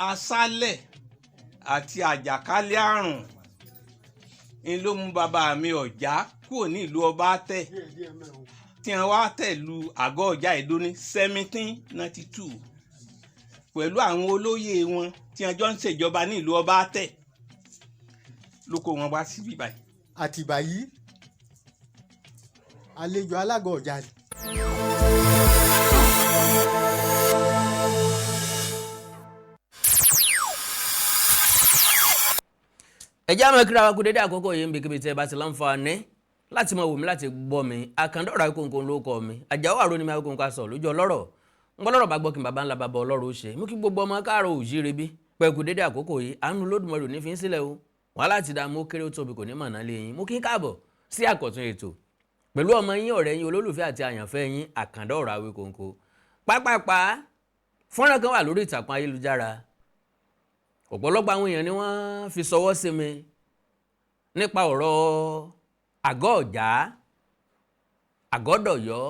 aṣálẹ̀ àti àjàkálẹ̀ àrùn ń ló mú bàbá mi Ọ̀já kúrò ní ìlú Ọbátẹ̀ tí wọ́n wá tẹ̀lú Àgọ́-Ọ̀já Ìdó ní 1792 pẹ̀lú àwọn olóyè wọn tí wọ́n jọ ń ṣèjọba ní ìlú Ọbátẹ̀ ló kó wọn wá síbí báyìí. Atiba yìí àlejò Alágo-Ọ̀já ni. ẹjẹ́ àmọ́ kíra wa kú dédé àkókò yìí ń bí kíbi tí ẹ bá ti láǹfààní láti máa wò mí láti gbọ́ mi Àkàndá Ago-Oja ló kọ́ mi Àjàó Àrò ni mi Ago-Oja sọ lójú ọlọ́rọ̀ ń gbọ́ lọ́rọ̀ bá gbọ́ kí n bàbá ńlá bàbá ọlọ́rọ̀ ó ṣe mú kí gbogbo ọmọ káàrọ̀ òjíire bí pẹ̀kú dédé àkókò yìí àánú Olódùmarè ní fi ń sílẹ̀ o wọ́n láti dá mú kéré ó tóbi kò ní mọ̀nà lé yín mú kí n káàbọ̀ sí àkọ́tún ètò pẹ̀lú ọmọ yín ọ̀rẹ́ yín olólùfẹ́ àti àyànfẹ́ yín Àkàndá Ago-Oja pápápá fọ́nrán kan wà lórí ìtàkùn ayélujára ọ̀pọ̀lọpọ̀ àwọn èèyàn ni wọ́n fi sọwọ́ sí mi nípa ọ̀rọ̀ Àgọ́-Ọ̀já Àgọ́dọ̀yọ́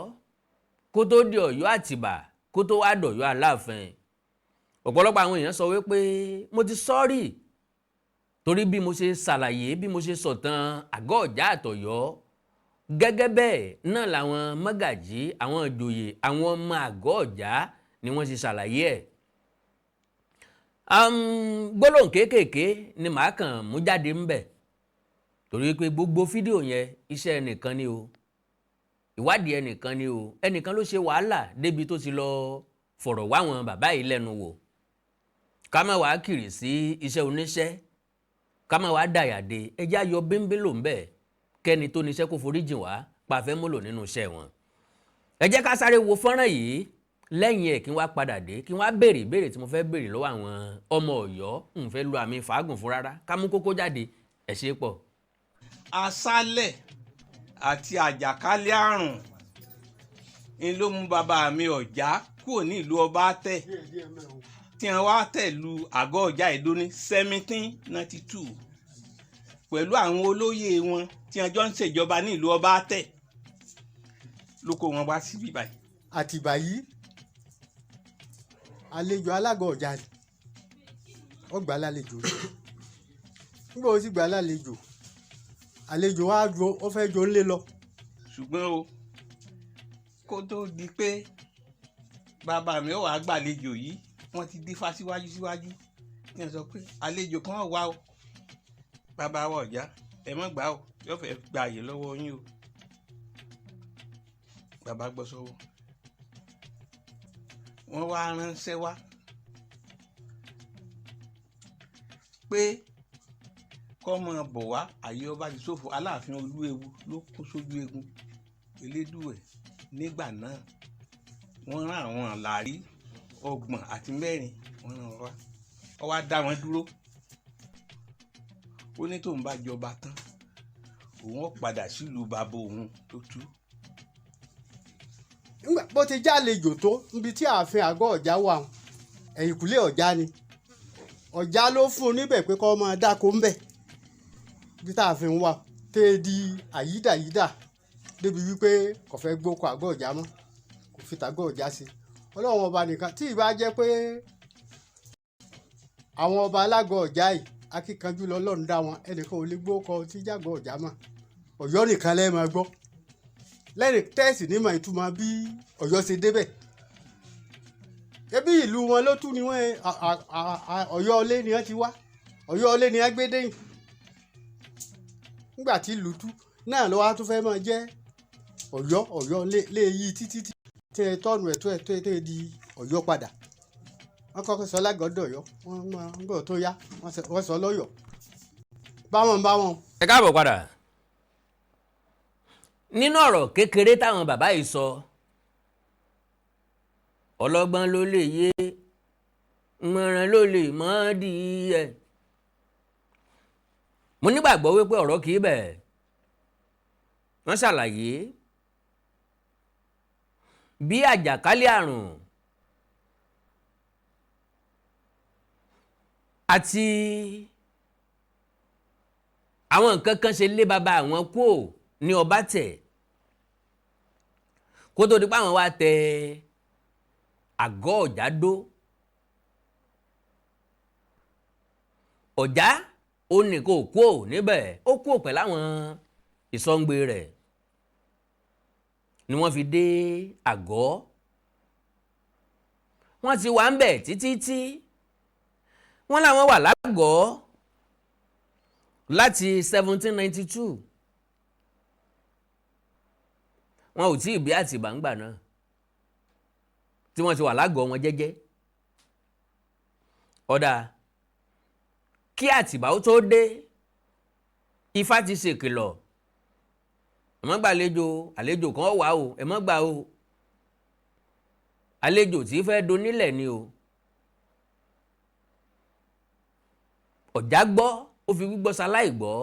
kó tó di Ọ̀yọ́ Àtìbà kó tó wá dọ̀yọ́ Aláàfin ọ̀pọ̀lọpọ̀ àwọn èèyàn sọ wípé mo ti sọ́rí torí bí mo ṣe ṣàlàyé bí mo ṣe sọ̀tàn Àgọ́-Ọ̀já àtọ̀yọ́ gẹ́gẹ́ bẹ́ẹ̀ náà làwọn mọ́gàjí àwọn ìjòyè àwọn ọmọ Àgọ́-Ọ̀já ni wọ́n ṣe ṣàlàyé ẹ̀ gbólóhùn kéékèèké ni màá kàn mú jáde ńbẹ̀ torí pé gbogbo fídíò yẹn iṣẹ́ ẹnìkan ni o ìwádìí ẹnìkan ni o ẹnìkan ló ṣe wàhálà débi tó ti lọ fọ̀rọ̀ wá wọn bàbá yìí lẹ́nu wò ká má wàá kiri sí iṣẹ́ oníṣẹ́ ká má wàá dàyàdé ẹjẹ́ ayọ̀ bẹ́ńbẹ́ ló ń bẹ̀ kẹ́ni tó níṣẹ́ kó foríjìn wá pàfẹ́ múlò nínú iṣẹ́ wọn. ẹ jẹ́ ká sáré wo fọ́nrán yìí lẹ́yìn ẹ̀ kí n wá padà dé kí n wá béèrè ìbéèrè tí mo fẹ́ béèrè lọ́wọ́ àwọn ọmọ Ọ̀yọ́ n fẹ́ lu àmì fàágùn fún rárá ká mú kókó jáde ẹ̀ ṣe pọ̀. aṣálẹ̀ àti àjàkálẹ̀ àrùn ń ló mú bàbá mi Ọ̀já kúrò ní ìlú Ọbátẹ̀ tí wọ́n wá tẹ̀lú Àgọ́-Ọ̀já Ìdó ní 1792 pẹ̀lú àwọn olóyè wọn tí wọ́n jọ ń ṣèjọba ní ìlú Ọbátẹ̀ ló kó wọn wá síbí báyìí. Atiba yìí àlejò Alágo-Ọ̀já ni ó gbà lálejò nígbà ó sì gbà lálejò àlejò wa ó fẹ́ jọ ńlé lọ. ṣùgbọ́n o kó tó di pé bàbá mi ò wá gbàlejò yìí wọ́n ti dífá síwájú kí wọ́n sọ pé àlejò kan wà o bàbá wa Ọ̀já ẹ má gbà o yóò fẹ́ gba àyè lọ́wọ́ yín o bàbá gbọ́ sọ́wọ́ wọ́n wá ránṣẹ́ wá pé kọ́mọ bọ̀ wá àyè ọba ti ṣòfò Aláàfin Olúewu ló kó sójú egun Elédùwẹ̀ nígbà náà wọ́n rán àwọn àlàrí Ogbon àti mẹ́rin wọ́n rán wá ó wá dá wọn dúró ó ní tóun bá jọba tán òun ó padà sílùú bàbá òun tó tú. nígbà bó ti jálejò tó níbi tí ààfin Àgọ́-Ọ̀já wà ẹ̀yìnkùlé Ọ̀já ni Ọ̀já ló fún un níbẹ̀ pé kó máa dáko ńbẹ̀ bí tá a fi ń wà tẹ́ di àyídàyídà débi wípé kò fẹ́ gbóko Àgọ́-Ọ̀já mọ́ kò fi tàgọ́-Ọ̀já sí Ọlọ́run ọba nìkan tí ìbá jẹ́ pé àwọn ọba Alágo-Ọ̀já yìí akíkanjú lọ́lọ́run dá wọn ẹnìkan ò lè gbóko tí Àgọ́-Ọ̀já mọ́ Ọ̀yọ́ nìkan lẹ́ẹ̀ máa gbọ́ lẹ́yìn tẹ́ẹ̀sì ní màá ìtumọ̀ bí Ọ̀yọ́ ṣe débẹ̀ ebi ìlú wọn ló tún ni wọ́n Ọ̀yọ́ ilé ni wọ́n ti wá Ọ̀yọ́ ilé ni wọ́n gbé dẹ́yìn nígbà tí ìlú tú náà ló wá tún fẹ́ máa jẹ́ Ọ̀yọ́ lé yí títí tẹ tọ́nu ẹ̀ di Ọ̀yọ́ padà wọ́n kọ́kọ́ sọ lágọ̀ọ́dọ̀yọ́ wọ́n ń gbọ́ tó yá wọ́n sọ lọ́yọ̀ báwọn. ẹ káàbọ̀ padà nínú ọ̀rọ̀ kékeré táwọn bàbá yìí sọ ọlọ́gbọ́n ló lè yé mọ̀ràn ló lè mọ́ di ẹ̀ mo nígbàgbọ́ wípé ọ̀rọ̀ kìí bẹ̀ wọ́n ṣàlàyé bí àjàkálẹ̀ àrùn àti àwọn nǹkan kan ṣe lé bàbá àwọn kúò ní Ọbátẹ̀ kó tó di pé àwọn wá tẹ Àgọ́-Ọ̀já dó Ọ̀já ó ní kó kú ò níbẹ̀ ó kú ò pẹ̀lú àwọn ìsọ̀ǹgbè rẹ̀ ni wọ́n fi dé àgọ́. Wọ́n ti wà ń bẹ̀ títí wọ́n láwọn wà lágọ̀ọ́ láti 1792 wọn ò tí ì bí Àtìbà ńgbà náà tí wọ́n ti wà lágọ̀ọ́ wọn jẹ́jẹ́. Ọ̀dà kí Àtìbà ó tó dé Ifá ti ṣèkìlọ̀ ẹ má gbàlejò àlejò kan wà o ẹ má gbà o àlejò tí fẹ́ donílẹ̀ ni o. Ọ̀já gbọ́ ó fi gbígbọ́ ṣaláì gbọ́.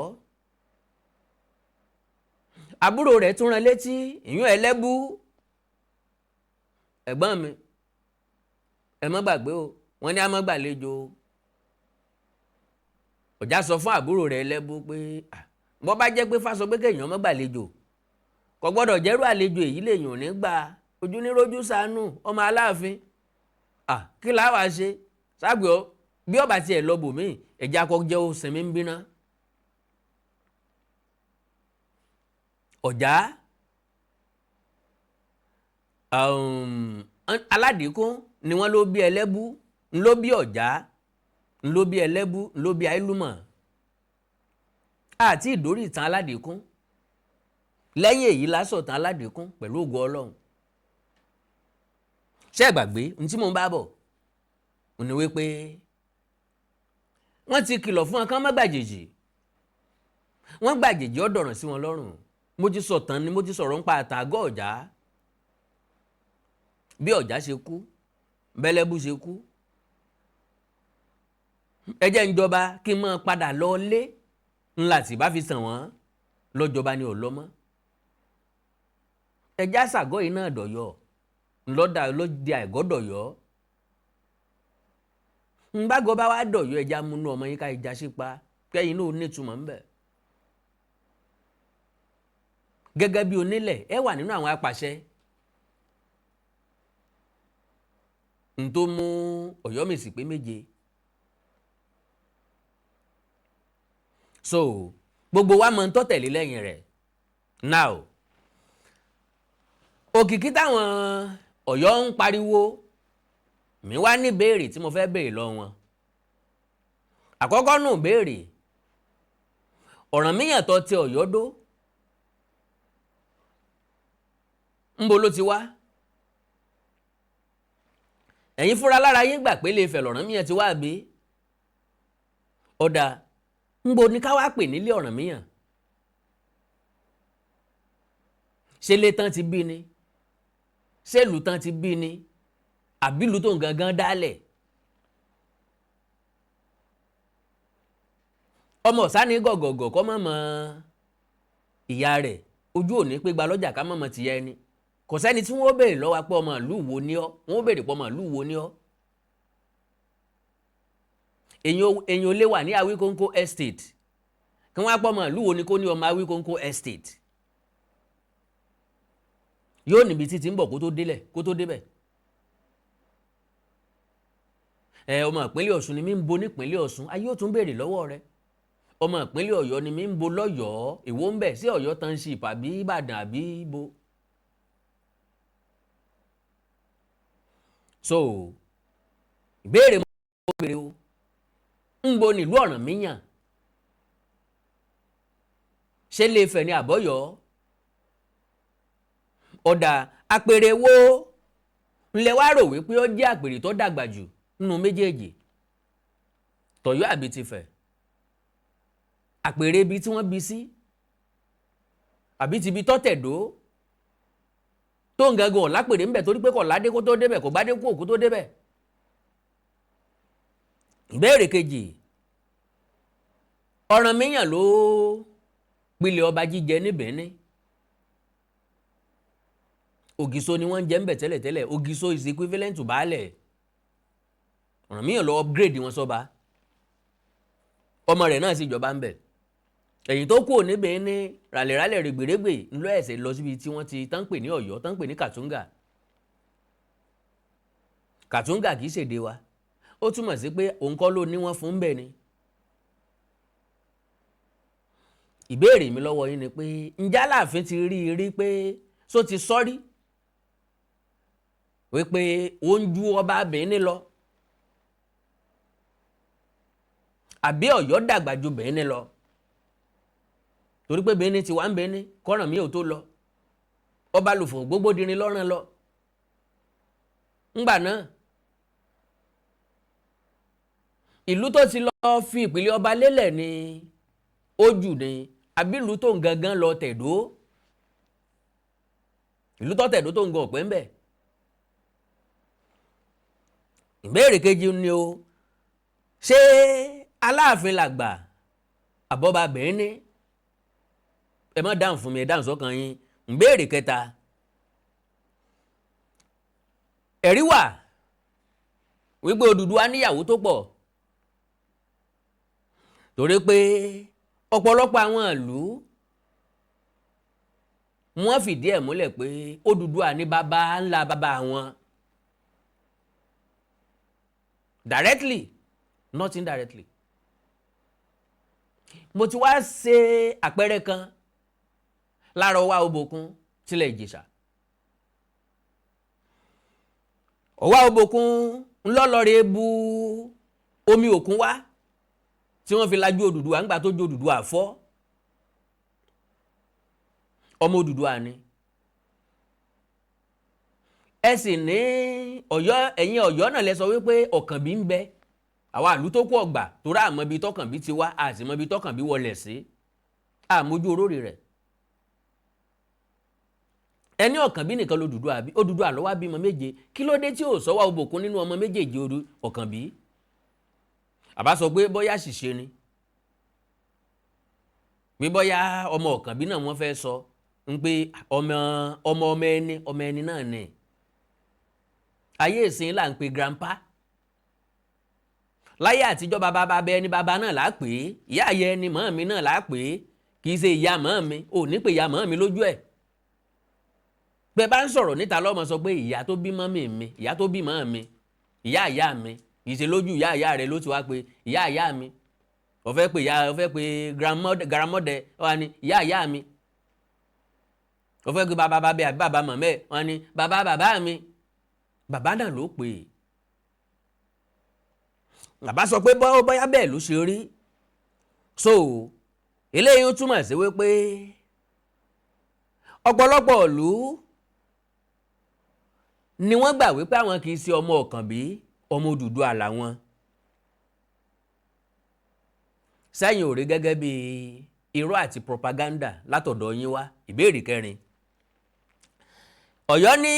Àbúrò rẹ̀ tún rán létí ìyún Ẹlẹ́bú ẹ̀gbọ́n mi ẹ má gbàgbé o wọ́n ní a má gbàlejò. Ọ̀já sọ fún àbúrò rẹ̀ Ẹlẹ́bú pé bọ́ bá jẹ́ pé Fá sọ pé kéèyàn má gbàlejò kò gbọ́dọ̀ jẹ́rú àlejò èyí lèèyàn ò ní gbà ojú ní rójú ṣàánú ọmọ Aláàfin kí la wá ṣe ságbé ọ bí ọba tiẹ̀ lọ bòmí ẹ̀já kọ́ jẹ́ ó sinmi ń bínà. Ọ̀já Aládìíkún ni wọ́n ló bí Ẹlẹ́bú ló bí Ọ̀já ló bí Ẹlẹ́bú ló bí Àìlúmọ̀. Àti ìdórí ìtàn Aládìíkún lẹ́yìn èyí lásọ̀tàn Aládìíkún pẹ̀lú ògo Ọlọ́run. Ṣé ẹ gbàgbé ní tí mo ń bá bọ̀ ò ní wípé wọ́n ti kìlọ̀ fún wọn kán má gbàjèjì wọ́n gbàjèjì ọ̀dọ̀ràn sí wọn lọ́rùn. Mo ti sọ̀tàn ni mo ti sọ̀rọ̀ ń pa àtàn Àgọ́-Ọ̀já bí Ọ̀já ṣe kú bẹ́lẹ́bú ṣe kú. Ẹ jẹ́ ń jọba kí n máa padà lọ lé ńlá tí bá fi sàn wọ́n lọ́jọba ni ò lọ mọ́. Ẹjá ṣàgọ́ yìí náà dọ̀yọ̀ ńlọ́dà ló di àìgọ́dọ̀yọ̀. Ńgbàgọ́ bá wá dọ̀yọ̀ ẹja múnú ọmọ yín ká ìjà sípa kẹ́yìn náà ó nítumọ̀ ń bẹ̀. Gẹ́gẹ́ bí onílẹ̀ ẹ wà nínú àwọn apàṣẹ n tó mú Ọ̀yọ́mèsì pé 7. So gbogbo wa mọ̀ ń tọ́ tẹ̀lé lẹ́yìn rẹ̀. Now òkìkí táwọn Ọ̀yọ́ ń pariwo mi wá ní béèrè tí mo fẹ́ béèrè lọ wọn. Àkọ́kọ́ nù béèrè Ọ̀rànmíyàn tó ti Ọ̀yọ́ dó ńbo ló ti wá? Ẹ̀yin fúnra lára yín gbà pé Ilé-Ifẹ̀ l'Ọ̀rànmíyàn ti wá bí? Ọ̀dà ńbo ni ká wá pè nílé Ọ̀rànmíyàn? Ṣé ilé tán ti bí ni? Ṣé ìlú tán ti bí ni? Àbí ìlú tó ń gangan dálẹ̀? Ọmọ ọ̀sá ní gọ̀gọ̀gọ̀ kọ́ mọ̀mọ́ ìyá rẹ̀ ojú òní pé gba lọ́jà ká mọ̀mọ́ tìyá ẹni. Kò sẹ́ni tí wọ́n béèrè lọ́wọ́ pé ọmọ ìlú wo ni ọ́ wọ́n béèrè pé ọmọ ìlú wo ni ọ́. Èyàn ò lè wà ní Awíkóńkó estate kí wọ́n á pọ̀ ọmọ ìlú wo ni kó ní ọmọ Awíkóńkó estate. Yóò níbi títí ń bọ̀ kó tó débẹ̀. Ọmọ ìpínlẹ̀ Ọ̀ṣun ni mí ń bo nípínlẹ̀ Ọ̀ṣun ayé ò tún béèrè lọ́wọ́ rẹ̀. Ọmọ ìpínlẹ̀ Ọ̀yọ́ ni mí ń bo lọ́yọ̀ọ́ èwo ń bẹ̀ sí Ọ̀yọ́ township àbí Ìbàdàn àbí ibo. So ìbéèrè mo béèrè o ń bo nílùú Ọ̀rànmíyàn? Ṣé Ilé-Ifẹ̀ ni àbọ̀yọ́? Ọ̀dà àpèrè wo ńlẹ̀ wá rò wípé ó jẹ́ àpèrè tó dàgbà jù nínú méjèèjì tọ̀yọ́ àbí tìfẹ̀? Àpèrè ibi tí wọ́n bí sí àbí ti ibi tó tẹ̀dó tó ń gangan ọ̀lápèrè ń bẹ̀ torí pé kò ládé kó tó débẹ̀ kò gbádé kú òkú tó débẹ̀. Ìbéèrè kejì Ọ̀rànmíyàn ló pilẹ̀ ọba jíjẹ ní Benin. Ògìso ni wọ́n ń jẹ ń bẹ̀ tẹ́lẹ̀tẹ́lẹ̀. Ògìso is equivalent to baálẹ̀. Ọ̀rànmíyàn ló upgrade wọn sọ́ba. Ọmọ rẹ̀ náà sì jọba ń bẹ̀. Ẹ̀yìn tó kù níbẹ̀ ní ràlẹ̀ràlẹ̀ règbèrègbè ńlọ ẹ̀sẹ̀ lọ síbi tí wọ́n ti tán pè ní Ọ̀yọ́ tán pè ní Kàtúngà. Kàtúngà kìí ṣèdè wa. Ó túmọ̀ sí pé òun kọ́ ló ní wọ́n fún bẹ́ẹ̀ ni. ìbéèrè mi lọ́wọ́ yín ni pé ǹjẹ́ Aláàfin ti rí pé só ti sọ́rí wípé ó ń ju ọba Benin lọ àbí Ọ̀yọ́ dàgbà ju Benin lọ torí pé Benin ti wà ń Benin kọ́ràn mi ò tó lọ ọba lùfò gbogbo dirin lọ́rùn lọ ńgbà náà ìlú tó ti lọ fi ìpìlẹ̀ ọba lélẹ̀ ni ó jù ní àbí ìlú tó ń gangan lọ tẹ̀dó ìlú tó tẹ̀dó tó ń gan ọ̀pẹ́ ń bẹ̀. ìbéèrè kejì ni o ṣé Aláàfin làgbà àbọ̀bà Benin ẹ má dáhùn fún mi ẹ dáhùn sọ́kàn yín. ìbéèrè kẹta ẹ̀rí wà wípé Odùduwà níyàwó tó pọ̀ torí pé ọ̀pọ̀lọpọ̀ àwọn ìlú wọ́n fìdí ẹ̀ múlẹ̀ pé Odùduwà ní bàbá ńlá bàbá wọn directly not indirectly. mo ti wá ṣe àpẹẹrẹ kan lára Ọwá Òbòkun tilẹ̀ Ìjẹ̀ṣà. Ọwá Òbòkun ńlọ́lọ́rẹ́ bu omi òkun wá tí wọ́n fi lajú Odùduwà ńgbà tó ju Odùduwà fọ́ ọmọ Odùduwà ni. ẹ sì ní Ọ̀yọ́ ẹ̀yin Ọ̀yọ́ náà lẹ sọ wípé Ọ̀kànbí ń bẹ àwa ìlú tó kú ọgbà tó rà àmọ́ ibi tọ́kànbí ti wá àti mọ́ ibi tọ́kànbí wọlé sí àmójú orórì rẹ̀. ẹni Ọ̀kànbí nìkan l'Odùduwà bí Odùduwà ló wá bímọ méje kí ló dé tí ò sọ́wọ́ Òbòkun nínú ọmọ méjèèjì Ọ̀kànbí àbá sọ pé bóyá ṣìṣe ni pé bóyá ọmọ Ọ̀kànbí náà wọ́n fẹ́ sọ ń pé ọmọ ẹni náà ni ayé ìsìn là ń pe grandpa láyé àtijọ́ bàbá ẹni bàbá náà là á pè é ìyá ayẹ ẹni mọ́ mi náà là á pè é kì í ṣe ìyá mọ́ mi ò ní pè ìyá mọ́ mi lójú ẹ̀ pé bá ń sọ̀rọ̀ níta lọ́mọ sọ pé ìyá tó bí mọ́mì mi ìyá tó bí mọ́ mi ìyá mi kì í ṣe lójú ìyá rẹ̀ ló ti wá pé ìyá mi ó fẹ́ pé grandmother wà ní ìyá mi ó fẹ́ pé bàbá àbí bàbá mọ̀mẹ́ wọ́n ní bàbá mi bàbá náà ló pè é. bàbá sọ pé bóyá bẹ́ẹ̀ ló ṣe rí so eléyìí ó túmọ̀ sí wípé ọ̀pọ̀lọpọ̀ ìlú ni wọ́n gbà wípé àwọn kì í ṣe ọmọ Ọ̀kànbí ọmọ Odùduwà làwọn. sẹ́yìn ò rí gẹ́gẹ́ bí irọ́ àti propaganda látọ̀dọ̀ yín wá. ìbéèrè kẹrin Ọ̀yọ́ ní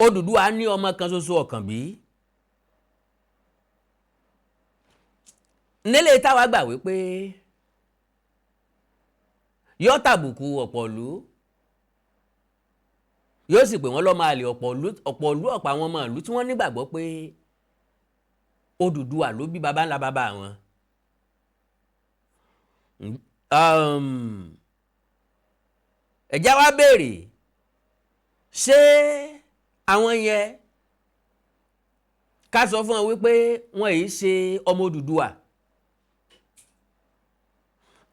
Odùduwà ní ọmọ kan ṣoṣo Ọ̀kànbí. nílé táwa gbà wípé yóò tàbùkù ọ̀pọ̀ ìlú yóò sì pè wọ́n lọ́mọ àlè ọ̀pọ̀ ìlú ọ̀pọ̀ àwọn ọmọ ìlú tí wọ́n nígbàgbọ́ pé Odùduwà ló bí baba ńlá baba wọn. ẹ̀já wa béèrè ṣé àwọn yẹn ká sọ fún wọn wípé wọn èyí ṣe ọmọ Odùduwà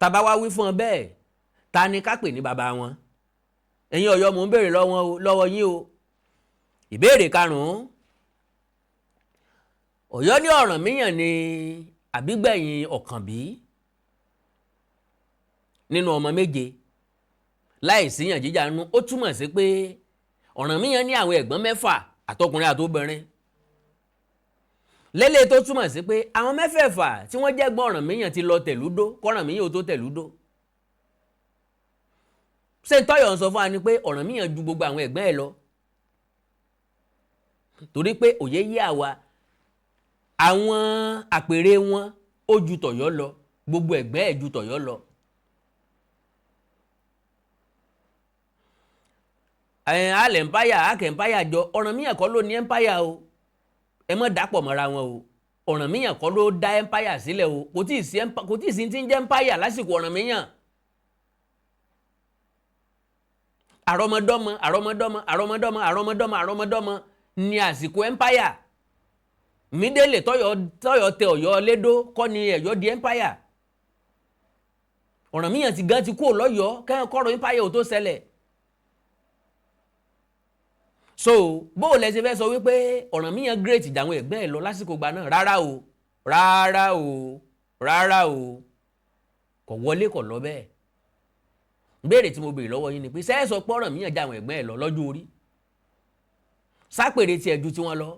tàbá wá wí fún ọ bẹ́ẹ̀ ta ni ká pè ní baba wọn. ẹ̀yin Ọ̀yọ́ mò ń béèrè lọ́wọ́ yín o. ìbéèrè karùn-ún Ọ̀yọ́ ní Ọ̀rànmíyàn ni àbígbẹ̀yìn Ọ̀kànbí nínú ọmọ méje láì síyàn jíjà nínú. ó túmọ̀ sí pé Ọ̀rànmíyàn ní àwọn ẹ̀gbọ́n mẹ́fà àtọkùnrin àtobìnrin lélẹ̀ tó túmọ̀ sí pé àwọn mẹ́fẹ̀ẹ̀fà tí wọ́n jẹ́ gbọ́n Ọ̀rànmíyàn ti lọ tẹ̀lúdó k'Ọ̀rànmíyàn ó tó tẹ̀lúdó. ṣé tọ́yọ̀ ń sọ fún wa ni pé Ọ̀rànmíyàn ju gbogbo àwọn ẹ̀gbọ́n ẹ̀ lọ torí pé òye yé àwa àwọn àpèrè wọn ó ju tọ̀yọ́ lọ gbogbo ẹ̀gbọ́n ẹ̀ ju tọ̀yọ́ lọ. alẹ̀ empire akẹ́ empire jọ Ọ̀rànmíyàn kọ́ ló ní empire o ẹ mọ́ dàpọ̀ mọ́ra wọn o. Ọ̀rànmíyàn kọ́ ló dá empire sílẹ̀ o kò tí ì sí ti ń jẹ́ empire lásìkò Ọ̀rànmíyàn. àrọmọdọ́mọ ni àsìkò empire. mídélè tọ́yọ̀ tẹ Ọ̀yọ́ lédó kọ́ ni Ọ̀yọ́ di empire. Ọ̀rànmíyàn ti gan ti kúrò lọ́yọ̀ọ́ kọ́rọ̀ yín páyẹ̀ ò tó ṣẹlẹ̀. So bó o lẹ ṣe fẹ́ sọ wípé Ọ̀rànmíyàn great jàwọn ẹ̀gbẹ́ ẹ̀ lọ lásìkò gba náà? Rárá o kò wọlé kò lọ bẹ́ẹ̀. Béèrè tí mo béèrè lọ́wọ́ yín ni pé ṣé ẹ sọ pé Ọ̀rànmíyàn jàwọn ẹ̀gbẹ́ ẹ̀ lọ lọ́jọ́ orí? Sápèrè tiẹ̀ ju tiwọn lọ?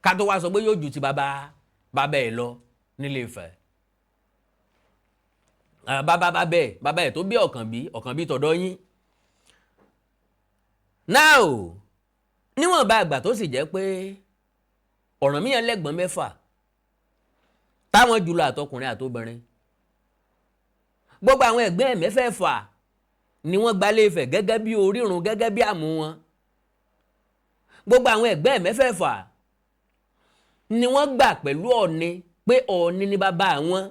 Ká tó wá sọ pé yóò ju ti bàbá ẹ̀ lọ nílé Ifẹ̀. Bàbá ẹ̀ tó bí Ọ̀kànbí tọ̀dọ̀ yín. Now níwọ̀n bá àgbà tó sì jẹ́ pé Ọ̀rànmíyàn lẹ́gbọ̀n 6 táwọn jùlọ àtọkùnrin àtobìnrin, gbogbo àwọn ẹ̀gbẹ́ ẹ̀ 6 ni wọ́n gbalé Ifẹ̀ gẹ́gẹ́ bí orírun, gẹ́gẹ́ bí àmú wọn. Gbogbo àwọn ẹ̀gbẹ́ ẹ̀ 6 ni wọ́n gbà pẹ̀lú Ọọ̀ni pé Ọọ̀ni ni bàbá wọn.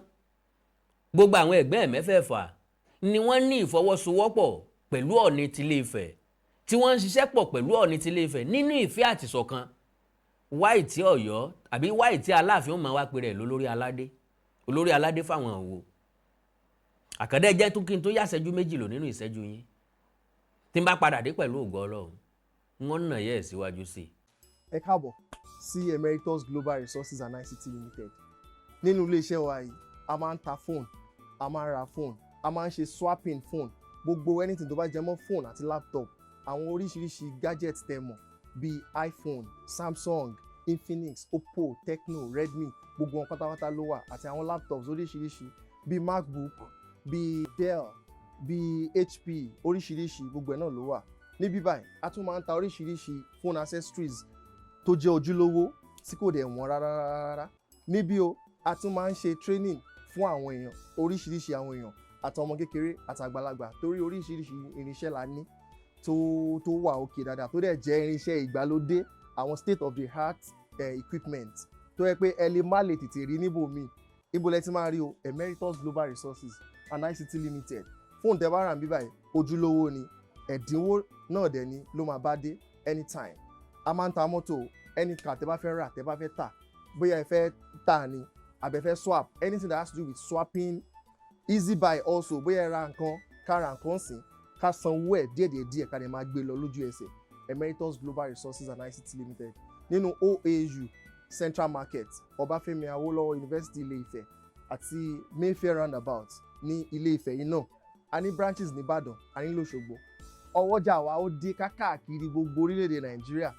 Gbogbo àwọn ẹ̀gbẹ́ ẹ̀ 6 ni wọ́n ní ìfọwọ́sowọ́pọ̀ pẹ̀lú Ọọ̀ni tilé Ifẹ̀, tí wọ́n ń ṣiṣẹ́ pọ̀ pẹ̀lú Ọọ̀ni tilé Ifẹ̀ nínú ìfẹ́ àtìṣọ̀kan. Wáì tí Ọ̀yọ́ àbí wáì tí Aláàfin ó máa wá pé rẹ̀ olórí aládé fáwọn òwò. Àkàndé jẹ́ tó kí n tó yá ìṣẹ́jú 2 lò nínú ìṣẹ́jú yín. Tí n bá padà dé pẹ̀lú ògo Ọlọ́run, wọ́n nà yẹ́ síwájú sí i. Ẹ káàbọ̀ sí Emeritus Global Resources and ICT Limited. Nínú iléeṣẹ́ wa yìí, a máa ń ta fóònù, a máa ń ra fóònù, a máa ń ṣe swapping fóònù, gbogbo anything tó bá jẹ mọ́ fóònù àti laptop, àwọn oríṣiríṣi gadgets tẹ́ mọ̀ bíi iPhone, Samsung, Infinix, Oppo, Tecno, Redmi, gbogbo wọn pátápátá ló wà, àti àwọn laptops oríṣiríṣi bíi MacBook, bíi Dell, bíi HP, oríṣiríṣi gbogbo ẹ̀ náà ló wà. Níbí báyìí a tún máa ń ta oríṣiríṣi phone accessories tó jẹ́ ojúlówó tí kò dẹ̀ wọ́n rárá. Níbí o a tún máa ń ṣe training fún àwọn èèyàn, oríṣiríṣi àwọn èèyàn, àtọmọ kékeré àtàgbàlagbà, torí oríṣiríṣi irinṣẹ́ la ní tó wà òkè dáadáa, tó dẹ̀ jẹ́ irinṣẹ́ ìgbàlódé, àwọn state of the art equipment tó yẹ pé ẹ lè má lè tètè rí níbòmíì. Ibo lẹ ti máa rí o? Emeritus Global Resources and ICT Limited. Fóònù tẹ́ bá rà ń bí báyìí ojúlówó ni, ẹ̀dínwó náà dẹ̀ ni ló máa bá dé anytime. A máa ń ta mọ́tò, any car tẹ́ bá fẹ́ rà, tẹ́ bá fẹ́ tà, bóyá ẹ fẹ́ tà ni àbẹ fẹ́ swap, anything that has to do with swapping, easy buy also, bóyá ẹ ra nǹkan ká ra nǹkan sìn ká sanwó ẹ̀ díẹ̀ ká lè máa gbé lọ lójú ẹsẹ̀. Emeritus Global Resources and ICT Limited nínú OAU Central Market, Ọbáfẹ́mi Awólọ́wọ̀ University Ilé Ifẹ̀ àti Mayfair roundabout ní Ilé Ifẹ̀ yìí náà. A ní branches ní Ìbàdàn, a ní l'Óṣogbo. Ọwọ́jà wa ó dé káàkiri gbogbo orílẹ̀-èdè Nàìjíríà.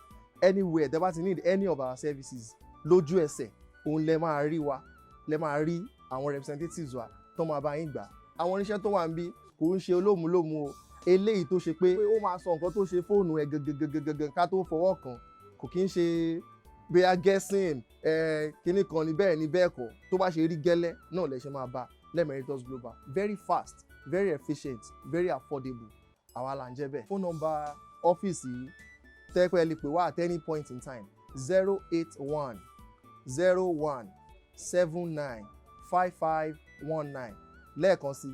Anywhere tẹ́ bá ti need any of our services lójú ẹsẹ̀, òun lẹ máa rí wa, lẹ máa rí àwọn representatives wa tó máa bá yín gbà. Àwọn oníṣẹ́ tó wà ń bí kò ń ṣe olómùlómù o, eléyìí tó ṣe pé ó máa sọ nǹkan tó ṣe fóònù ẹ gẹ́gẹ́gẹ́gẹ́ ká tó fọwọ́ kàn, kò kí ń ṣe bóyá guessing kíní kan ni bẹ́ẹ̀ ni bẹ́ẹ̀ kọ́, tó bá ṣe rí gẹ́lẹ́ náà lẹ ṣe máa bá l'Emeritus Global. Very fast, very efficient, very affordable. Àwa là ń jẹ́ bẹ́ẹ̀. Phone number ọ́fíìsì yìí tẹ́pẹ́ lè pè wá at any point in time 081 01 79 5519. Lẹ́ẹ̀kan sí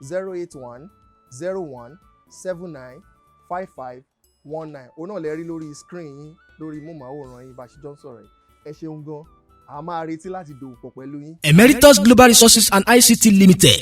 081 01 79 5519. Òun náà lè rí lórí screen yín, lórí móhùnmáwòrán yín bá ṣe jọ ń sọ̀rọ̀ yìí. Ẹ ṣeun gan, a máa retí láti dòwò pọ̀ pẹ̀lú yín. Emeritus Global Resources and ICT Limited.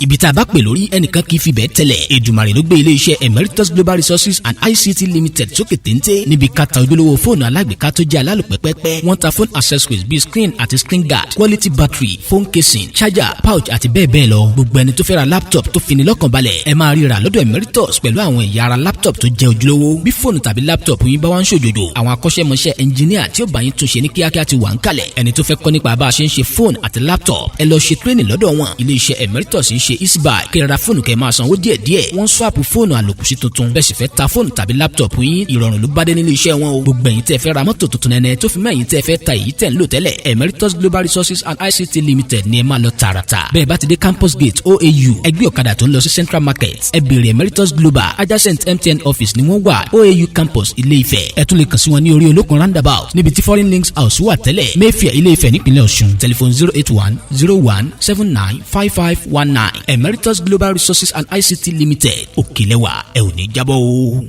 Ibi tá a bá pè lórí ẹnìkan kì í fi bẹ́ẹ̀ tẹ́lẹ̀. Èdùmàrè ló gbé ilé-iṣẹ́ Emeritus Global Resources and ICT Limited sókè téńté níbi ká ta ojúlówó fóònù alágbèéká tó jẹ́ alálòpẹ́pẹ́pẹ́. Wọ́n ta phone accessories bíi screen àti screen guard, quality battery, phone casing, charger, pouch àti bẹ́ẹ̀ bẹ́ẹ̀ lọ. Gbogbo ẹni tó fẹ́ ra laptop tó fini lọ́kàn balẹ̀, ẹ máa ríra lọ́dọ̀ Emeritus pẹ̀lú àwọn ẹ̀yà ara laptop tó jẹ́ ojúlówó. Bí fóònù tàbí laptop yín bá wá ń ṣòjòjò, àwọn akọ́ṣẹ́mọṣẹ́ engineer tí ó bá yín tún ṣe ní kíákíá ti wà ń kalẹ̀. Ẹni tó fẹ́ kọ́ nípa bá a ṣe ń ṣe fóònù àti laptop, ẹ lọ ṣe training lọ́dọ̀ wọn. Ilé-iṣẹ́ Emeritus ń ṣe easy buy, ra fóònù kẹ́ máa sanwó díẹ̀díẹ̀. Wọ́n swap fóònù àlòkù sí tuntun. Bẹ́ẹ̀ sì fẹ́ ta fóònù tàbí láptọ̀pù yín, ìrọ̀rùn ló bá dé nílé iṣẹ́ wọn o. Gbogbo ẹ̀yin tẹ́ fẹ́ ra mọ́tò tuntun nẹ́nẹ́ tó fi mọ́ ẹ̀yin tẹ́ fẹ́ ta èyí tẹ́ ń lò tẹ́lẹ̀. Emeritus Global Resources and ICT Limited ni ẹ máa lọ tààràtà. Bẹ́ẹ̀ bá ti dé Campus Gate OAU, ẹgbẹ́ ọ̀kadà tó ń lọ sí Central Market, ẹ béèrè Emeritus Global, adjacent MTN office ni wọ́n wà, OAU Campus Ilé Ifẹ̀. Ẹ tún lè kàn sí wọn ní orí olókun roundabout níbi tí Foreign Links House wà tẹ́lẹ̀. Mayfair Ilé Ifẹ̀ nípínlẹ̀ Ọ̀ṣun. Telephone 081 01 79 5519. Emeritus Global Resources and ICT Limited. Òkèlẹ́wà ẹ ò ní jábọ́ o.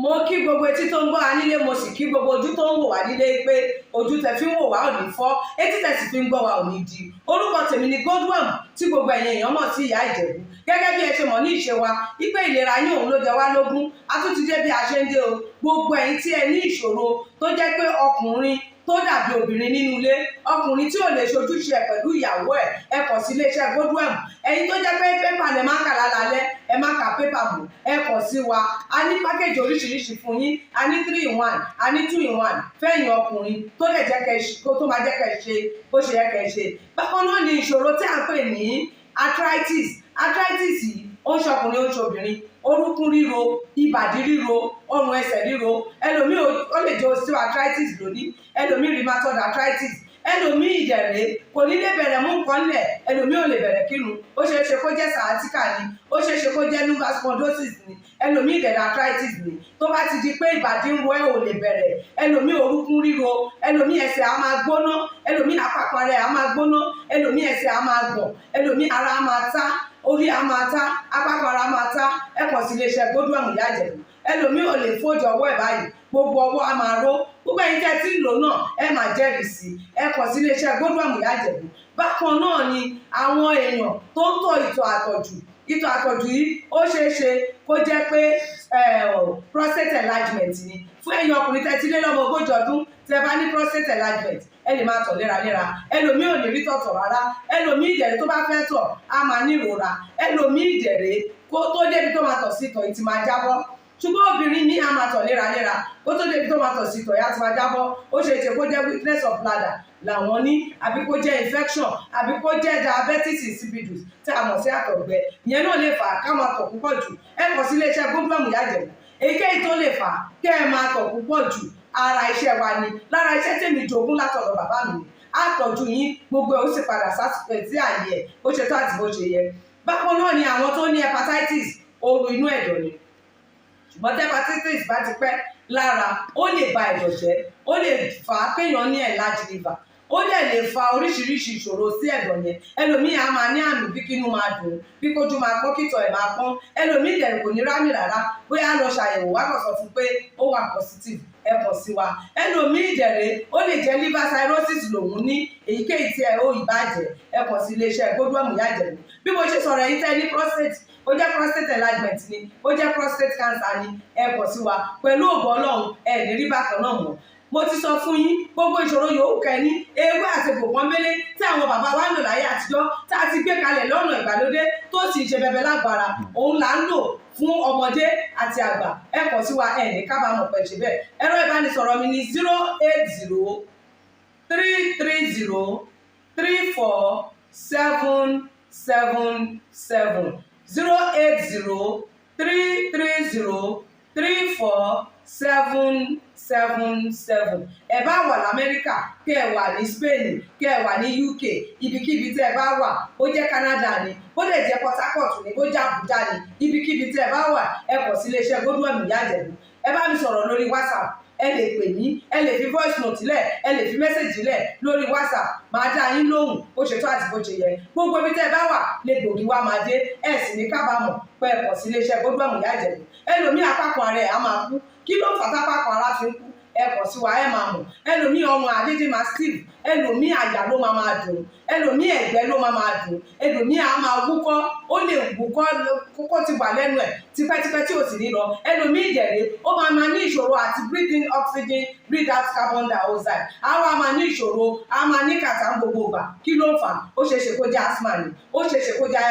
mo kí gbogbo etí tó ń gbọ́ wa nílé, mo sì kí gbogbo ojú tó ń wò wá nílé pé ojú tẹ fi ń wò wá ò ní fọ́, etí tẹ sì fi ń gbọ́ wa ò ní di. Orúkọ tèmi ni Godwin tí gbogbo ẹ̀yin èèyàn mọ̀ sí ìyá Ìjẹ̀bú. Gẹ́gẹ́ bí ẹ ṣe mọ̀ ní ìṣe wa wípé ìlera yín òun ló jẹ wá lógún, a tún ti dé bí a ṣe ń dé o. Gbogbo ẹ̀yin tí ẹ ní ìṣòro tó jẹ́ pé ọkùnrin tó dàbí obìnrin nínú ilé, ọkùnrin tí ò lè ṣojúṣe ẹ̀ pẹ̀lú ìyàwó ẹ̀, ẹ kàn sí iléeṣẹ́ Godwin. Ẹ̀yin tó jẹ́ pé pépà lẹ máa ń kà lálálẹ́, ẹ má ka pépà bò, ẹ kàn sí wa. A ní pákéjì oríṣiríṣi fún yín, a ní 3-in-1, a ní 2-in-1 fẹ́yìn ọkùnrin tó lè jẹ́ tó máa jẹ́ kẹ́ ṣe bó ṣe yẹ kẹ́ ṣe. Bákan náà ni ìṣòro tí a ń pè ní arthritis yìí ó ń ṣọkùnrin ó ń ṣobìnrin, orúnkún ríro, ìbàdí ríro, ọrùn ẹsẹ̀ ríro, ẹlòmíì ó lè jẹ́ osteoarthritis lónìí, ẹlòmíì rheumatoid arthritis, ẹlòmíì ìdẹ̀rẹ̀ kò ní lè bẹ̀rẹ̀ mú nǹkan lẹ̀, ẹlòmíì ò lè bẹ̀rẹ̀ kírun, ó ṣeé ṣe kó jẹ́ sciatica ni, ó ṣeé ṣe kó jẹ́ lumbar spondylosis ni, ẹlòmíì ìdẹ̀rẹ̀ arthritis ni. Tó bá ti di pé ìbàdí ń ro ẹ́ ò lè bẹ̀rẹ̀, ẹlòmíì orúnkún ríro, ẹlòmíì ẹsẹ̀ á máa gbóná, ẹlòmíì àpapọ̀ rẹ̀ á máa gbóná, ẹlòmíì ẹsẹ̀ á máa gbọ̀n, ẹlòmíì ara á máa tá, orí á máa tá, àpapọ̀ ara á máa tá. Ẹ kàn sí iléeṣẹ́ Godwin ìyá Ìjẹ̀bú. Ẹlòmíì ò lè fòjì ọwọ́ ẹ̀ báyìí, gbogbo ọwọ́ á máa ró. Gbogbo ẹ̀yin tẹ́ tí ń lò náà ẹ máa jẹ́rìí sí. Ẹ kàn sí iléeṣẹ́ Godwin ìyá Ìjẹ̀bú. Bákan náà ni àwọn èèyàn tó ń tọ̀ ìtọ̀ àtọ̀jù yìí ó ṣeé ṣe kó jẹ́ pé prostate enlargement ni. Fún ẹ̀yin ọkùnrin tẹ́ ti lé lọ́mọ 40 ọdún tẹ́ bá ní prostate enlargement, ẹ lè máa tọ̀ léraléra, ẹlòmíì ò lè rí tọ̀tọ̀ rárá, ẹlòmíì ìdẹ̀rẹ̀ tó bá fẹ́ tọ̀ á máa ní ìrora, ẹlòmíì ìdẹ̀rẹ̀ kó tó débi tó máa tọ̀ sí ìtọ̀ yìí ti máa jábọ́. Ṣùgbọ́n obìnrin ní a máa tọ̀ léraléra kó tó débi tó máa tọ̀ sí ìtọ̀ yìí á ti máa jábọ́. Ó ṣe é ṣe kó jẹ́ weakness of bladder làwọn ní, àbí kó jẹ́ infection, àbí kó jẹ́ diabetes insipidus tí a mọ̀ sí àtọ̀gbẹ. Ìyẹn náà lè fà á ká máa tọ̀ púpọ̀ jù. Ẹ kàn sí iléeṣẹ́ Godwin ìyá Ìjẹ̀bú. Èyíkéyìí tó lè fà á kẹ́ ẹ máa tọ̀ púpọ̀ jù ara iṣẹ́ wa ni, lára iṣẹ́ tèmi jogún látọ̀dọ̀ bàbá mi. Àtọ̀jú yín gbogbo ẹ̀ ó sì padà sí àyè ẹ̀ bó ṣe tó àti bó ṣe yẹ. Bákan náà ni àwọn tó ní hepatitis, ooru inú ẹ̀dọ̀ ni. Ṣùgbọ́n tí hepatitis bá ti pẹ́ lára, ó lè ba ẹ̀dọ̀ jẹ́, ó lè fà á kéèyàn ní enlarged liver, ó dẹ̀ lè fa oríṣiríṣi ìṣòro sí ẹ̀dọ̀ yẹn. Ẹlòmíì á máa ní àmì bí kínú máa dùn, bí kójú máa pọ́n, kítọ̀ ẹ̀ máa pọ́n. Ẹlòmíì dẹ̀ kò ní rámì rárá, bóyá lọ ṣàyẹ̀wò wá kàn sọ fún pé ó wà positive, ẹ kàn sí wa. Ẹlòmíì ìdẹ̀rẹ̀ ó lè jẹ́ liver cirrhosis lòun ní, èyíkéyìí tí ẹ ó ìbàjẹ́, ẹ kàn sí iléeṣẹ́ Godwin ìyá Ìjẹ̀bú. Bí mo ṣe sọ̀rọ̀ yìí tẹ́ ní prostate, ó jẹ́ prostate enlargement ni, ó jẹ́ prostate cancer ni, ẹ kàn sí wa. Pẹ̀lú ògo Ọlọ́run ẹ ní rí bákan náà mọ́. Mo ti sọ fún yín gbogbo ìṣòro yòówù kẹ́ ní, ewé àti gbòǹkan mélé tí àwọn bàbá wa ń lò láyé àtijọ́ tá a ti gbé kalẹ̀ lọ́nà ìgbàlódé tó sì ṣe bẹbẹ lágbára, òun là ń lò fún ọmọdé àti àgbà. Ẹ kàn sí wa, ẹ ní kábàámọ̀ pẹ̀ ṣe bẹ́ẹ̀. Ẹ̀rọ ìbánisọ̀rọ̀ mi ni 080-330-34777 080-330-34777. Ẹ bá wà l'Amẹ́ríkà, kí ẹ wà ní Spain, kí ẹ wà ní UK, ibikíbi tí ẹ bá wà, ó jẹ́ Canada ni, ó lè jẹ́ Port Harcourt ni, ó jẹ́ Abuja ni, ibikíbi tí ẹ bá wà, ẹ kàn sí iléeṣẹ́ Godwin ìyá Ìjẹ̀bú. Ẹ bá mi sọ̀rọ̀ lórí WhatsApp, ẹ lè pè mí, ẹ lè fi voice note lẹ̀, ẹ lè fi message lẹ̀ lórí WhatsApp, máa dá yín lóhùn bó ṣe tó àti bó ṣe yẹ. Gbogbo ibi tí ẹ bá wà lè gbòógì wá máa dé, ẹ sì ní kábàámọ̀ pé ẹ kàn sí iléeṣẹ́ Godwin ìyá Ìjẹ̀bú. Ẹlòmíì apákan ara ẹ̀ á máa kú, kí ló fà tápákan ara fi ń kú? Ẹ kàn sí wa, ẹ máa mọ̀. Ẹlòmíì ọrùn àdédé máa steve, ẹlòmíì àyà ló máa dùn, ẹlòmíì ẹ̀gbẹ́ ló máa dùn, ẹlòmíì á máa wúkọ́, ó lè wúkọ́ kókó ti wà lẹ́nu ẹ̀ tipẹ́tipẹ́ tí ò sì ní lọ. Ẹlòmíì ìdẹ̀rẹ̀ ó máa ní ìṣòro àti breathe in oxygen, breathe out carbon dioxide. Àwa máa ní ìṣòro, á máa ní kàtà gbogbo ìgbà. Kí ló fà á? Ó ṣeéṣe kó jẹ́ asthma ni, ó ṣeéṣe kó jẹ́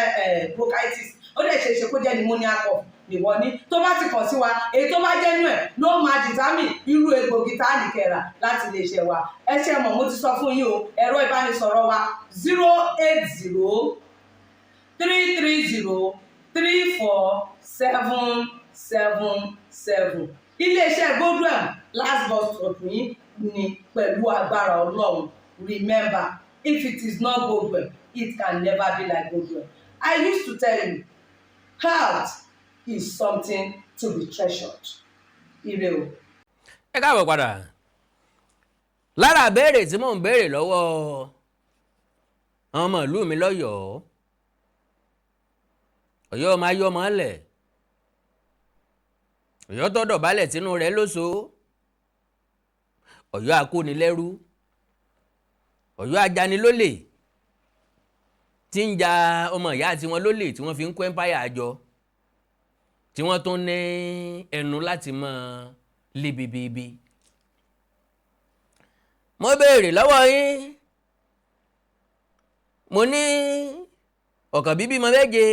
bronchitis, ó dẹ̀ ṣeéṣe kó jẹ́ pneumonia cough nìwọ ní. Tó bá ti kàn sí wa, èyí tó bá jẹ́ nú ẹ̀ ló máa determine irú egbògi tá a lè kẹ́ra láti lè ṣe wa. Ẹ ṣe mọ̀, mo ti sọ fún yín o, ẹ̀rọ ìbánisọ̀rọ̀ wa 080-330-34777. Iléeṣẹ́ Godwin last bus stop yín ni pẹ̀lú agbára Ọlọ́run. Remember, if it is not Godwin, it can never be like Godwin. I used to tell you, health is something to be treasured. Ire o. Ẹ káàbọ̀ padà. Lára ìbéèrè tí mò ń béèrè lọ́wọ́ ọmọ ìlú mi lọ́yọ̀ọ́, Ọ̀yọ́ máa yọ ọmọ lẹ̀, Ọ̀yọ́ tó dọ̀bálẹ̀ tínú rẹ̀ lóso, Ọ̀yọ́ akónilẹ́rú, Ọ̀yọ́ ajanilólè tí ń ja ọmọ ìyá tí wọ́n lólè tí wọ́n fi ń kó empire àjọ, tí wọ́n tún ní ẹnu láti mọ libibibi. Mo béèrè lọ́wọ́ yín, mo ní ọ̀kàn bíbí mọ méje,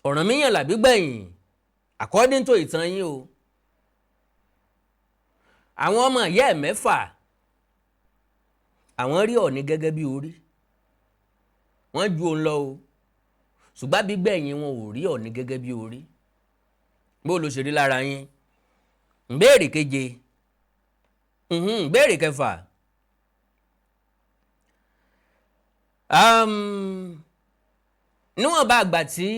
Ọ̀rànmíyàn làbí gbẹ̀yìn according to ìtàn yín o. Àwọn ọmọ ìyá ẹ̀ mẹ́fà àwọn rí Ọọ̀ni gẹ́gẹ́ bí orí, wọ́n ju òun lọ o, ṣùgbọ́n bí gbẹ̀yìn wọn ò rí Ọọ̀ni gẹ́gẹ́ bí orí. Bó ló ṣe rí lára yín? Ìbéèrè keje, ìbéèrè kẹfà, níwọ̀n bá àgbà tí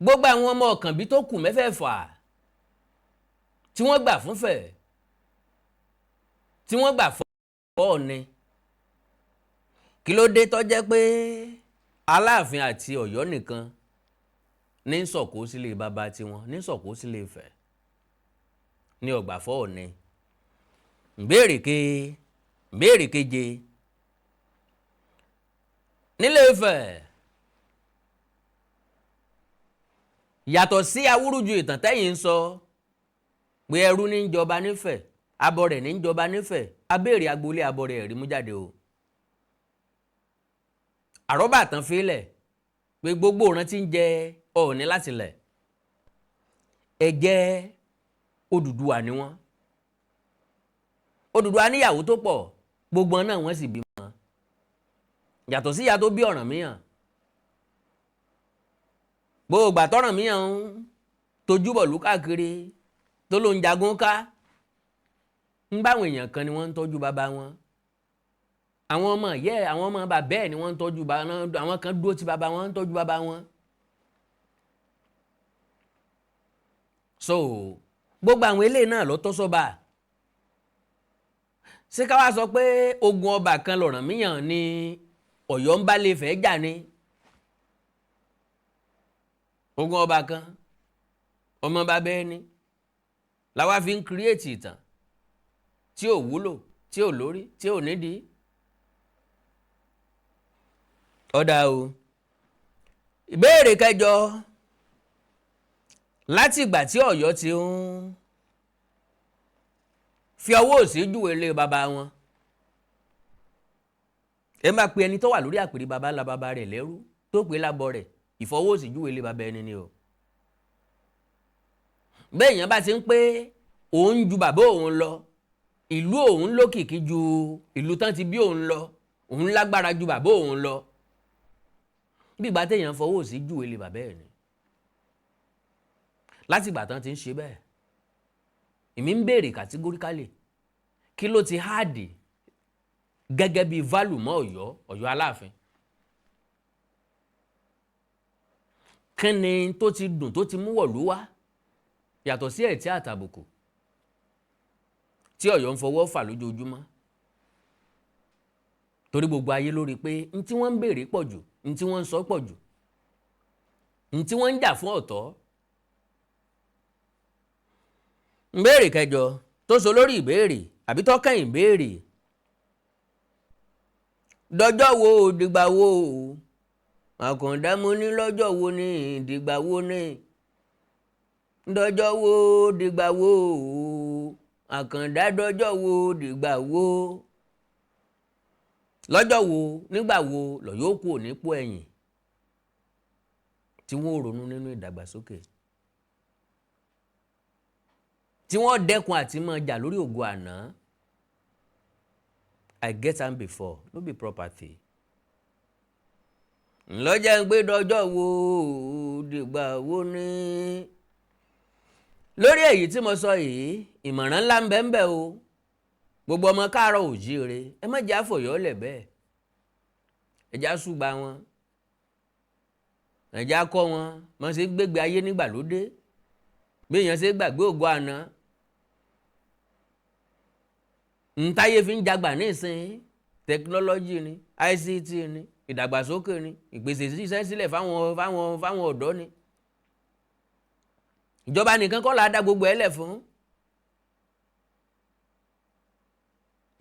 gbogbo àwọn ọmọ Ọ̀kànbí tó kù mẹ́fẹ̀ẹ̀fà tí wọ́n gbà fúnfẹ̀, tí wọ́n gbà fún Ọọ̀ni, kí ló dé tó jẹ́ pé Aláàfin àti Ọ̀yọ́ nìkan ní sọ̀kò sílé bàbá tiwọn, ní sọ̀kò sílé Ifẹ̀, ní ọgbà fún Ọọ̀ni? Ìbéèrè keje, nílé Ifẹ̀ yàtọ̀ sí awúrúju ìtàn tẹ́yìn ń sọ pé ẹrú ní ń jọba nífẹ̀, abọrẹ̀ ní ń jọba nífẹ̀, abéèrè agboolé abọrẹ̀ ẹ̀rí mú jáde o. Àrọ́bà tán fílẹ̀ pé gbogbo ìran tí ń jẹ Ọọ̀ni láti lẹ̀ ẹ̀jẹ̀ Odùduwà ni wọ́n. Odùduwà níyàwó tó pọ̀, gbogbo náà wọ́n sì bímọ, yàtọ̀ sí ìyá tó bí Ọ̀rànmíyàn. Gbogbo àtọ́rànmíyàn ń tojúbọ̀ lù káàkiri tó ló ń jagun ká, ń báwọn èèyàn kan ni wọ́n ń tọ́jú bàbá wọn, àwọn ọmọ àwọn ọmọ bàbá bẹ́ẹ̀ ni wọ́n ń tọ́jú bàbá wọn, àwọn kan dúró ti bàbá wọn ń tọ́jú bàbá wọn. So gbogbo àwọn eléyìí náà ló tọ́ sọ́ba. Ṣé ká wá sọ pé ogun ọba kan l'Ọ̀rànmíyàn ni Ọ̀yọ́ ń bá lè fẹ́ jà ni? Ogun ọba kan ọmọ bàbá ẹni làwa fi ń kírètì ìtàn tí ò wúlò, tí ò lórí, tí ò nídìí. Ọ̀dà o. Ìbéèrè kẹjọ, láti ìgbà tí Ọ̀yọ́ ti ń fi ọwọ́ òsì júwe ilé bàbá wọn, ẹ máa pe ẹni tó wà lórí àpèrè bàbá ńlá bàbá rẹ̀ lẹ́rú tó pé lábọ̀ rẹ̀, ìfọwọ́ òsì júwe ilé bàbá ẹni ni o. Bẹ́ẹ̀ èèyàn bá ti ń pé òun ju bàbá òun lọ, ìlú òun lókìkí ju ìlú tán ti bí òun lọ, òun lágbára ju bàbá òun lọ, bí ìgbà téèyàn fọwọ́ òsì júwe ilé bàbá ẹ̀ ni. Láti ìgbà tán ti ń ṣe bẹ́ẹ̀, èmi ń béèrè kàtígóríkálì kí ló ti háàdì gẹ́gẹ́ bí válù mọ́ Ọ̀yọ́ Aláàfin. Kí ni tó ti dùn tó ti mú wọ̀lú wá yàtọ̀ sí ẹ̀tí àtàbùkù tí Ọ̀yọ́ ń fọwọ́ fà lójoojúmọ́? Torí gbogbo ayé lórí pé n tí wọ́n ń béèrè pọ̀ jù, n tí wọ́n ń sọ pọ̀ jù, n tí wọ́n ń jà fún ọ̀tọ̀. Ìbéèrè kẹjọ tó so lórí ìbéèrè àbí tó kẹ́yìn ìbéèrè, dọjọ́ wo dìgbà wo Àkàndá mo ní lọ́jọ́ wo ni dìgbà wo ni, dọjọ́ wo dìgbà wo Àkàndá, dọjọ́ wo dìgbà wo, lọ́jọ́ wo nígbà wo l'Ọ̀yọ́ kù nípò ẹ̀yìn tí wọ́n ronú nínú ìdàgbàsókè, tí wọ́n dẹ́kun àti máa jà lórí ògo àná. I get am before, no be property. Ńlọ́jà ń gbé dọjọ́ wo dìgbà wo ni. Lórí èyí tí mo sọ yìí, ìmọ̀ràn ńlá ń bẹ ń bẹ o. Gbogbo ọmọ káàárọ̀ oòjíire, ẹ má jẹ́ àfòyọ́ lẹ̀ bẹ́ẹ̀. Ẹ já ṣùgbà wọn. Ẹ já kọ́ wọn, wọ́n ṣe gbégbé ayé nígbàlódé. Bí èèyàn ṣe gbàgbé ògo àná. Ntáyé fi ń jagbà nísìn technology ni, ICT ni, ìdàgbàsókè ni ìpèsè iṣẹ́ sílẹ̀ fáwọn ọ̀dọ́ ni ìjọba nìkan kọ́ là á dá gbogbo ẹ̀ lẹ̀ fún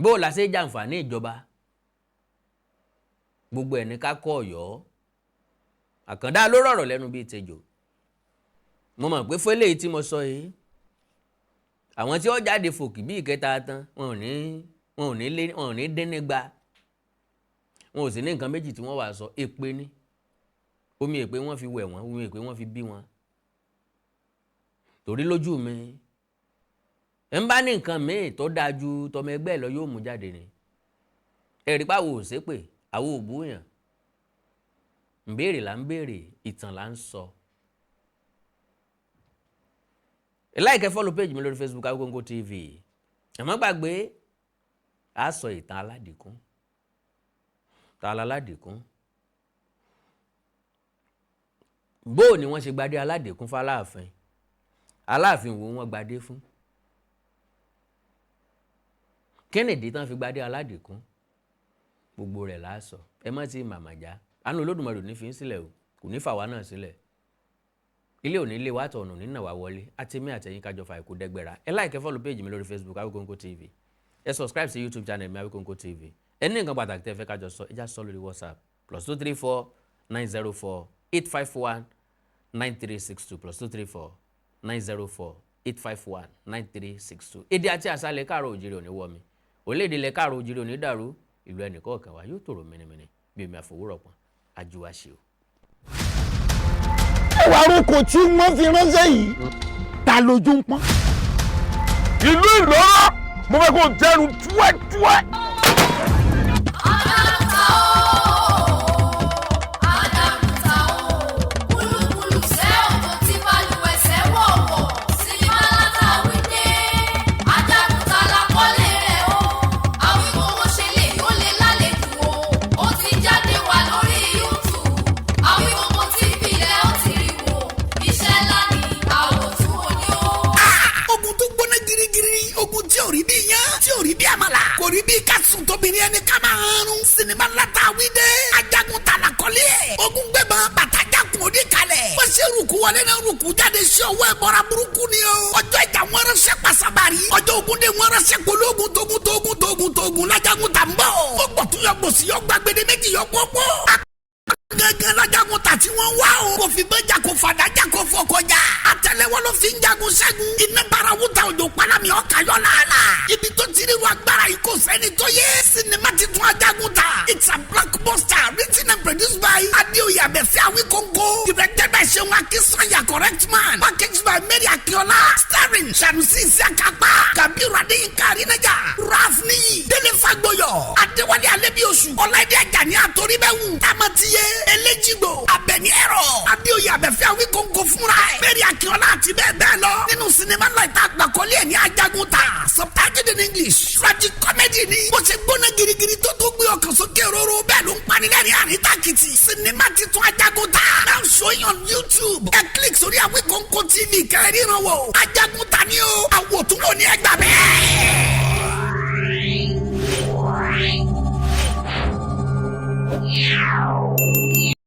bó la ṣe jàǹfààní ìjọba gbogbo ẹ̀ ní ká kọ́ Ọ̀yọ́ Àkàndá ló rọ̀rọ̀ lẹ́nu bíi tejò mo mọ̀ pé fẹ́lẹ́ yìí tí mo sọ yìí àwọn tí ó jáde fòkì bí ìkẹta tán wọn ò ní dín nígbà wọn ò sì ní nǹkan méjì tí wọ́n wà sọ èpè ní omi èpè wọ́n fi wẹ̀ wọ́n omi èpè wọ́n fi bí wọn torí lójú mi ẹ ń bá ní nǹkan míì tó dáa ju tọmọ ẹgbẹ́ lọ yóò mú jáde ni ẹ̀rí pàwọ̀ ò ṣépè àwọn ò búyàn ń béèrè là ń béèrè ìtàn là ń sọ. Like ẹ follow page mi lórí Facebook Ago-Oja TV ẹ má gbàgbé a sọ ìtàn Aládìíkún ta Aládìíkún bó ni wọ́n ṣe gbadé Aládìíkún fáláàfin Aláàfin wo wọ́n gbadé fún Kennedy tán fi gbadé Aládìíkún gbogbo rẹ̀ la sọ ẹ má ti màmàjá àánú Olódùmarè ní fi ń sílẹ̀ o kò ní fà wá náà sílẹ̀ ilé òní ilé wa tọ̀nù nínà wá wọlé àti mí àtẹ̀yìn kájọ fa ìkú dẹ́gbẹ̀rà ẹ like ẹ follow page mi lórí Facebook Ago-Oja TV ẹ subscribe sí YouTube channel mi Ago-Oja TV ẹ ní nǹkan pàtàkì tẹ́ fẹ́ kájọ sọ ẹ já sọ lórí WhatsApp +234 904 851 9362 +234 904 851 9362 èdè àti àṣàlẹ̀ káàrọ̀ òjìrì òní wọ̀ mi orílẹ̀-èdè ilẹ̀ káàrọ̀ òjìrì òní dàrú ìlú ẹnìkọ̀ọ̀kan wa yóò tòrò mìnìmìnì bí omi àfòwúrọ̀ pọ̀n ajúwàṣe o. ẹwà arúgbó tí wọ́n fi ránṣẹ́ yìí ta lójú ń pọ́n. ìlú Ìlọ́rọ̀ mo fẹ́ kó dẹrù túwẹ́túwẹ́. tóbìnrin ẹni ká máa rún sinimá látàwí dé ajagun tala kọ́lé ẹ̀ ogun gbẹ̀bọ̀n bàtàjàkùn òní kalẹ̀ wọ́n ṣe rúkú wọlé náà rúkú jáde sí ọwọ́ ẹ̀ bọ́ra burúkú ni o ọjọ́ ìjà wọn ránṣẹ́ pasabari ọjọ́ ogun dé wọn ránṣẹ́ pológun tógun lájagun tà ń bọ̀ ó gbọ̀tún yọ gbòsì yọ gbàgbédé méjì yọ pọ́pọ́ gángan lájagun tà tí wọ́n wá o kò fi bẹ́jà kò fàdájà kò fọkọjà àtẹ́lẹwọ́ ló fi ń jagun ṣẹ́gun iná bara wuta òjò palami ọkà yọ làálà ibi tó ti ríru agbára yìí kò sẹ́ni tó yẹ sinimá ti tún ajagun ta it's a blockbuster written and produced by Adéoyè Abẹ́fẹ́ Awíkóńkó directed by Ṣeun Akínsànyà correct man packaged by Mary Akíọ́lá starring Sanusi Isiakapa Kabiru Adéyínká Arínájà Ralph Níyì Délé Fágbóyọ̀ Adéwálé Alẹ́bíoṣù Ọláìdé Àjàní Àtòríbẹ̀wù Tamatiye Eléjìgbò Abẹ́ni Ẹ̀rọ Adéoyè Abẹ́fẹ́ Awíkóńkó fúnra ẹ̀ Mary Akíọ́lá àti bẹ́ẹ̀ bẹ́ẹ̀ lọ nínú sinimá náà ìta àgbàkọ́lé ẹ̀ ní ajagun ta subtitled in English tragic comedy ni bó ṣe gbóná girigiri tó gbé ọkàn sókè róró bẹ́ẹ̀ ló ń panilẹ́rìn àríntàkìtì sinimá titun ajagun ta now showing on YouTube ẹ click sórí Awíkóńkó TV kẹrìnrán wò ajagun ta ni o àwòtúnwò ní ẹgbàá bẹ́ẹ̀.